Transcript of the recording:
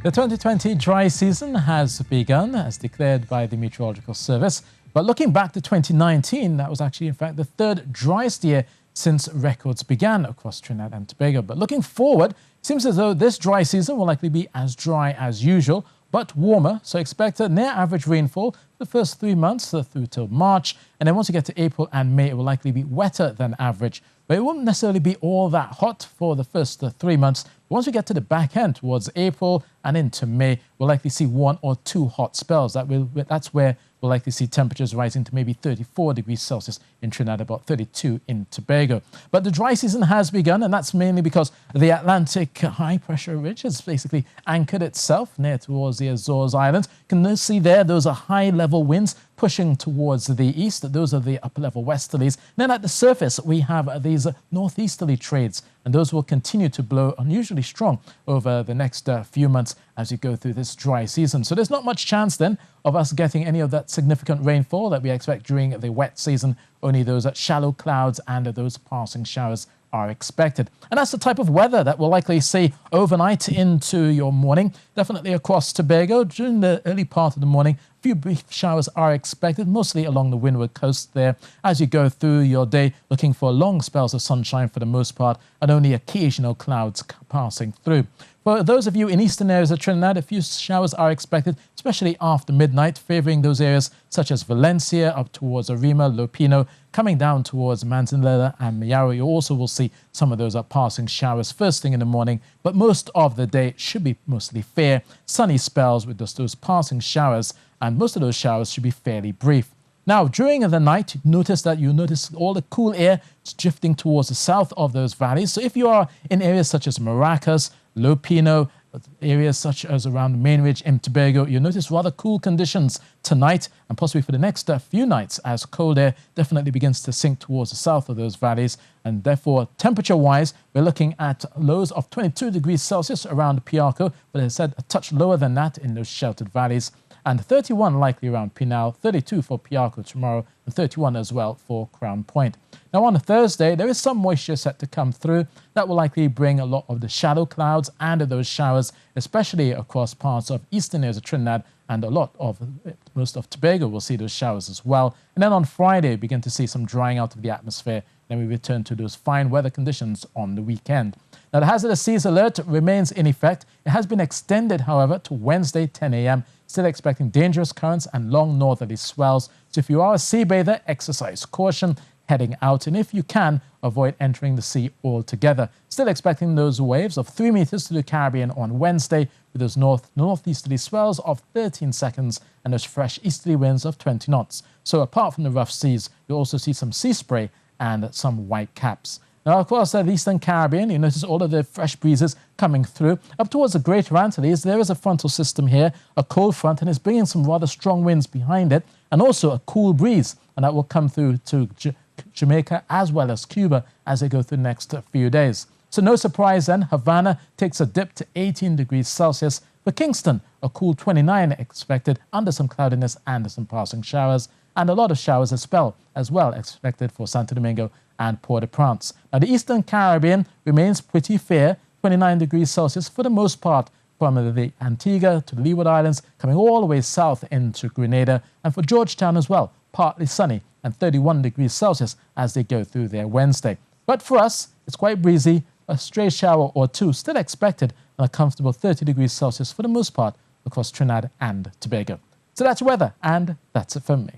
The 2020 dry season has begun, as declared by the Meteorological Service. But looking back to 2019, that was actually, in fact, the third driest year since records began across Trinidad and Tobago. But looking forward, it seems as though this dry season will likely be as dry as usual, but warmer. So expect a near average rainfall for the first 3 months through till March. And then once you get to April and May, it will likely be wetter than average. But it won't necessarily be all that hot for the first 3 months. Once we get to the back end towards April and into May, we'll likely see 1 or 2 hot spells. That's where we'll likely see temperatures rising to maybe 34 degrees Celsius in Trinidad, about 32 in Tobago. But the dry season has begun, and that's mainly because the Atlantic high pressure ridge has basically anchored itself near towards the Azores Islands. You can see there, those are high level winds pushing towards the east. Those are the upper level westerlies. Then at the surface, we have these northeasterly trades, and those will continue to blow unusually strong over the next few months as you go through this dry season. So there's not much chance then of us getting any of that significant rainfall that we expect during the wet season. Only those shallow clouds and those passing showers are expected. And that's the type of weather that we'll likely see overnight into your morning. Definitely across Tobago during the early part of the morning. A few brief showers are expected, mostly along the windward coast there. As you go through your day, looking for long spells of sunshine for the most part, and only occasional clouds passing through. For those of you in eastern areas of Trinidad, a few showers are expected, especially after midnight, favouring those areas such as Valencia, up towards Arima, Lopino, coming down towards Manzanilla and Mayaro. You also will see some of those passing showers first thing in the morning, but most of the day should be mostly fair. Sunny spells with just those passing showers, and most of those showers should be fairly brief. Now, during the night, you notice all the cool air drifting towards the south of those valleys. So if you are in areas such as Maracas, Lopino, areas such as around the main ridge in Tobago, you'll notice rather cool conditions tonight and possibly for the next few nights, as cold air definitely begins to sink towards the south of those valleys. And therefore, temperature-wise, we're looking at lows of 22 degrees Celsius around Piarco, but as I said, a touch lower than that in those sheltered valleys, and 31 likely around Pinal, 32 for Piarco tomorrow, and 31 as well for Crown Point. Now on Thursday, there is some moisture set to come through. That will likely bring a lot of the shadow clouds and those showers, especially across parts of eastern areas of Trinidad, and most of Tobago will see those showers as well. And then on Friday, begin to see some drying out of the atmosphere. Then we return to those fine weather conditions on the weekend. Now the hazardous seas alert remains in effect. It has been extended, however, to Wednesday 10 a.m. Still expecting dangerous currents and long northerly swells. So if you are a sea bather, exercise caution heading out, and if you can, avoid entering the sea altogether. Still expecting those waves of 3 meters to the Caribbean on Wednesday, with those northeasterly swells of 13 seconds and those fresh easterly winds of 20 knots. So apart from the rough seas, you'll also see some sea spray and some white caps. Now, of course, the Eastern Caribbean, you notice all of the fresh breezes coming through. Up towards the Greater Antilles, there is a frontal system here, a cold front, and it's bringing some rather strong winds behind it, and also a cool breeze, and that will come through to Jamaica as well as Cuba as they go through the next few days. So no surprise then, Havana takes a dip to 18 degrees Celsius. For Kingston, a cool 29 expected under some cloudiness and some passing showers, and a lot of showers as well expected for Santo Domingo and Port-au-Prince. Now, the Eastern Caribbean remains pretty fair, 29 degrees Celsius for the most part, from the Antigua to the Leeward Islands, coming all the way south into Grenada, and for Georgetown as well, partly sunny and 31 degrees Celsius as they go through their Wednesday. But for us, it's quite breezy, a stray shower or two still expected, and a comfortable 30 degrees Celsius for the most part across Trinidad and Tobago. So that's weather, and that's it from me.